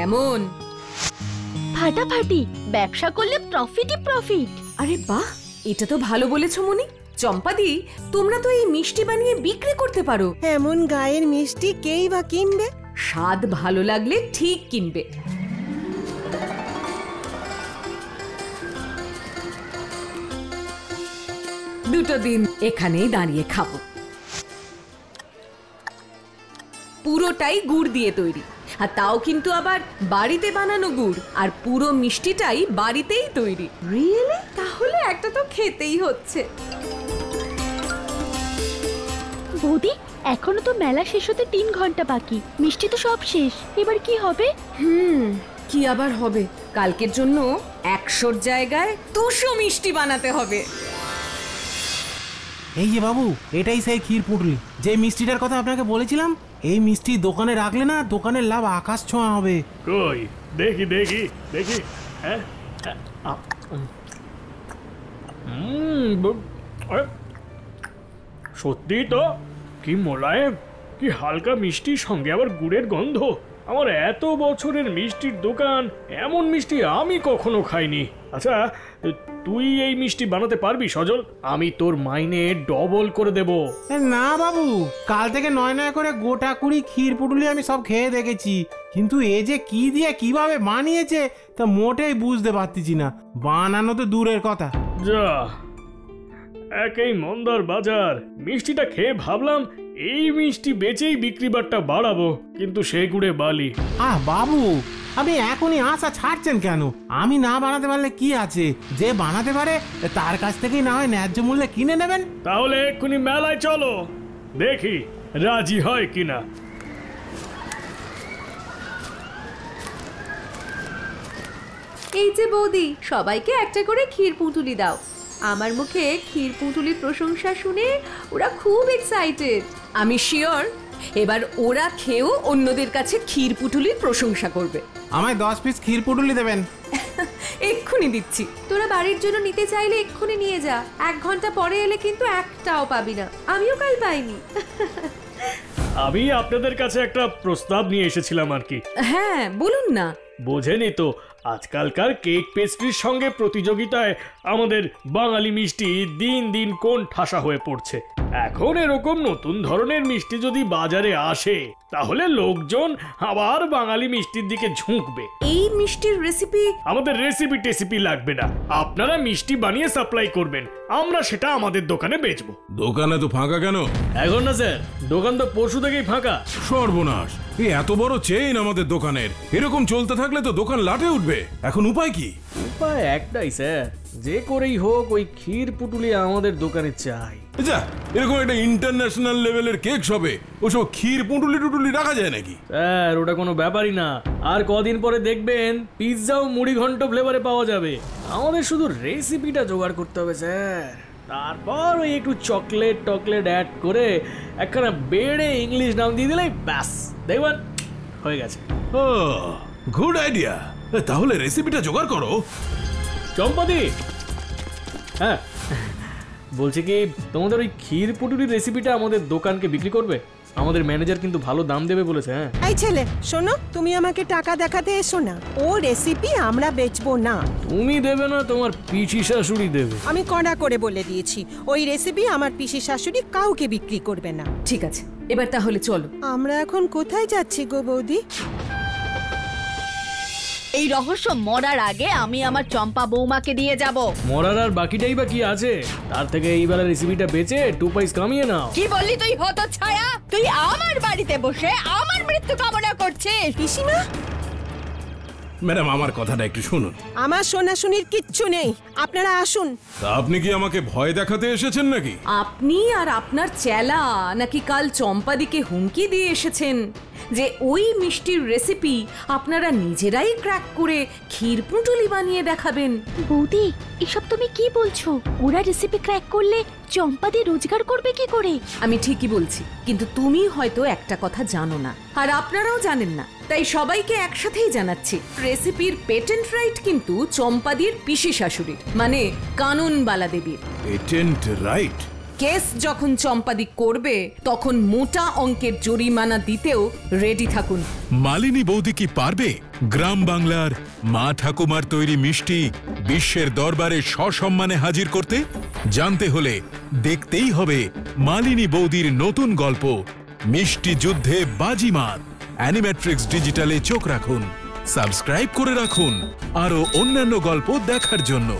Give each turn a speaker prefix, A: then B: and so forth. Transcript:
A: কেমন?
B: ফাটাফাটি, ব্যবসা করলে প্রফিটই প্রফিট।
A: আরে বাহ, এটা তো ভালো বলেছো মনি। চম্পাদি, তোমরা তো এই মিষ্টি বানিয়ে বিক্রি করতে পারো।
C: এমন গায়ের মিষ্টি কেই বা কিনবে?
A: স্বাদ ভালো লাগলে ঠিক কিনবে। দুটো দিন এখানেই দাঁড়িয়ে খাবো। পুরোটাই গুড় দিয়ে তৈরি, আর তাও কিন্তু আবার বাড়িতে বানানো গুড়, আর পুরো মিষ্টিটাই বাড়িতেই তৈরি। রিয়েলি? তাহলে একটা তো খেতেই হচ্ছে।
B: বৌদি, এখনো তো মেলা শেষ হতে 3 ঘন্টা বাকি, মিষ্টি তো সব শেষ, এবার কি হবে?
A: কি আবার হবে? কালকের জন্য 100 জায়গায় 200 মিষ্টি বানাতে হবে।
D: এই যে বাবু, এটাই সেই ক্ষীর পুটলি, যে মিষ্টিটার কথা আপনাকে বলেছিলাম। এই মিষ্টি দোকানে রাখলে না, দোকানের লাভ আকাশ ছোঁয়া হবে।
E: কই দেখি দেখি দেখি। হ্যাঁ, সত্যি তো, কি মোলায়েম, কি হালকা মিষ্টির সঙ্গে আবার গুড়ের গন্ধ। আমার এত বছরের মিষ্টির দোকান, এমন মিষ্টি আমি কখনো খাইনি। আচ্ছা, তুই এই মিষ্টি বানাতে পারবি সজল? আমি তোর মাইনে ডবল করে দেব।
D: না বাবু, কাল থেকে 9 করে গোটা 20 ক্ষীর পুটুলি আমি সব খেয়ে দেখেছি, কিন্তু এ যে কি দিয়ে কিভাবে বানিয়েছে তা মোটেই বুঝতে পারতেছি না। বানানো তো দূরের কথা।
E: যা, একই মন্দার বাজার, মিষ্টিটা খেয়ে ভাবলাম এই মিষ্টি বেচেই বিক্রি বাট্টা বাড়াবো, কিন্তু সে গুড়ে বালি।
D: বাবু, আপনি এখনই আশা ছাড়ছেন কেন? আমি না বানাতে পারলে কি আছে, যে বানাতে পারে তার কাছ থেকেই না হয় ন্যায্য মূল্যে কিনে নেবেন।
E: তাহলে এক্ষুনি মেলায় চলো, দেখি রাজি হয় কিনা।
A: এই যে বৌদি, সবাইকে একটা করে ক্ষীর পুঁটুলি দাও। আমার মুখে ক্ষীর পুঁটুলির প্রশংসা শুনে ওরা খুব এক্সাইটেড। আমি শিওর এবার ওরা খেয়েও অন্যদের কাছে ক্ষীর পুঁটুলির প্রশংসা করবে।
D: আমায় 10 পিস ক্ষীর পুটুলি দেবেন।
A: এক্ষুনি দিচ্ছি। তোরা বাড়ির জন্য নিতে চাইলে এক্ষুনি নিয়ে যা, 1 ঘন্টা পরে এলে কিন্তু একটাও পাবি না। আমিও কাল পাইনি।
E: আমি আপনাদের কাছে একটা প্রস্তাব নিয়ে এসেছিলাম আর কি।
A: হ্যাঁ, বলুন না।
E: বোঝেনি তো, আজকালকার কেক পেস্ট্রির সঙ্গে প্রতিযোগিতায় আমাদের বাঙালি মিষ্টি দিন দিন কোন ঠাসা হয়ে পড়ছে। এখন এরকম নতুন ধরনের মিষ্টি যদি বাজারে আসে, তাহলে লোকজন আবার বাঙালি মিষ্টির দিকে ঝুঁকবে।
A: এই মিষ্টির রেসিপি?
E: আমাদের রেসিপি টেসিপি লাগবে না, আপনারা মিষ্টি বানিয়ে সাপ্লাই করবেন, আমরা সেটা আমাদের দোকানে বেচবো।
F: দোকানে তো ফাঁকা কেন?
E: এখন না স্যার, দোকান তো পরশু থেকেই ফাঁকা।
F: সর্বনাশ, এই এত বড় চেইন আমাদের দোকানের, এরকম চলতে থাকলে তো দোকান লাটে উঠবে। এখন উপায় কি?
E: উপায় একটাই স্যার, যে করেই হোক ওই ক্ষীর পুটুলি আমাদের দোকানে চাই।
F: যা, এরকম একটা ইন্টারন্যাশনাল লেভেলের কেক শপে ওসব ক্ষীর পুটুলি টুটুলি রাখা যায় নাকি?
E: স্যার, ওটা কোনো ব্যাপারই না। আর কদিন পরে দেখবেন পিৎজাও মুড়ি ঘন্ট ফ্লেভারে পাওয়া যাবে। আমাদের শুধু রেসিপিটা জোগাড় করতে হবে স্যার, তারপর ওই একটু চকলেট টকলেট অ্যাড করে একখানা বেড়ে ইংলিশ নাম দিয়ে দিলেই ব্যাস, দেখবেন হয়ে গেছে।
F: ও, গুড আইডিয়া। তাহলে রেসিপিটা জোগাড় করো।
E: চম্পাদি, হ্যাঁ বলছি কি, তোমাদের ওই ক্ষীর পুটুলির রেসিপিটা আমাদের দোকানকে বিক্রি করবে? আমাদের ম্যানেজার কিন্তু ভালো দাম দেবে বলেছে। হ্যাঁ
C: এই ছেলে শোনো, তুমি আমাকে টাকা দেখাতে এসো না, ও রেসিপি আমরা বেচবো না।
E: তুমি দেবে না, তোমার পিসি শাশুড়ি দেবে।
C: আমি কড়া করে বলে দিয়েছি, ওই রেসিপি আমার পিসি শাশুড়ি কাউকে বিক্রি করবে না।
A: ঠিক আছে, এবার তাহলে চলো।
C: আমরা এখন কোথায় যাচ্ছি গো বৌদি?
B: এই রহস্য মরার আগে আমি আমার চম্পা বৌমাকে দিয়ে যাব।
E: মরার আর বাকিটাই বা কি আছে, তার থেকে এইবার রেসিপিটা বেচে 2 পয়সা কামিয়ে নাও।
B: কি বললি তুই হতচ্ছাড়া? তুই আমার বাড়িতে বসে আমার মৃত্যু কামনা করছিস?
C: পিসিমা,
F: ম্যাডাম, আমার কথাটা একটু শুনুন।
C: আমার শোনাশুনির কিচ্ছু নেই, আপনারা আসুন।
F: তা আপনি কি আমাকে ভয় দেখাতে এসেছেন নাকি?
A: আপনি আর আপনার চেলা নাকি কাল চম্পাদিকে হুমকি দিয়ে এসেছেন যে ওই মিষ্টির রেসিপি আপনারা নিজেরাই ক্র্যাক করে ক্ষীর পুঁটুলি বানিয়ে দেখাবেন।
B: বৌদি, এসব তুমি কি বলছো? ওরা রেসিপি ক্র্যাক করলে চম্পাদি রোজগার করবে কি করে?
A: আমি ঠিকই বলছি, কিন্তু তুমি হয়তো একটা কথা জানো না, আর আপনারাও জানেন না, তাই সবাইকে একসাথেই জানাচ্ছি। রেসিপির পেটেন্ট রাইট কিন্তু চম্পাদির পিসি শাশুড়ির, মানে কাননবালা দেবীর।
F: Patent right?
A: কেস যখন চম্পাদি করবে তখন মোটা অঙ্কের জরিমানা দিতেও রেডি থাকুন।
G: মালিনী বৌদি কি পারবে গ্রাম বাংলার মা ঠাকুমার তৈরি মিষ্টি বিশ্বের দরবারে সসম্মানে হাজির করতে? জানতে হলে দেখতেই হবে মালিনী বৌদির নতুন গল্প মিষ্টি যুদ্ধে বাজিমাত। অ্যানিমেট্রিক্স ডিজিটালে চোখ রাখুন, সাবস্ক্রাইব করে রাখুন আরও অন্যান্য গল্প দেখার জন্য।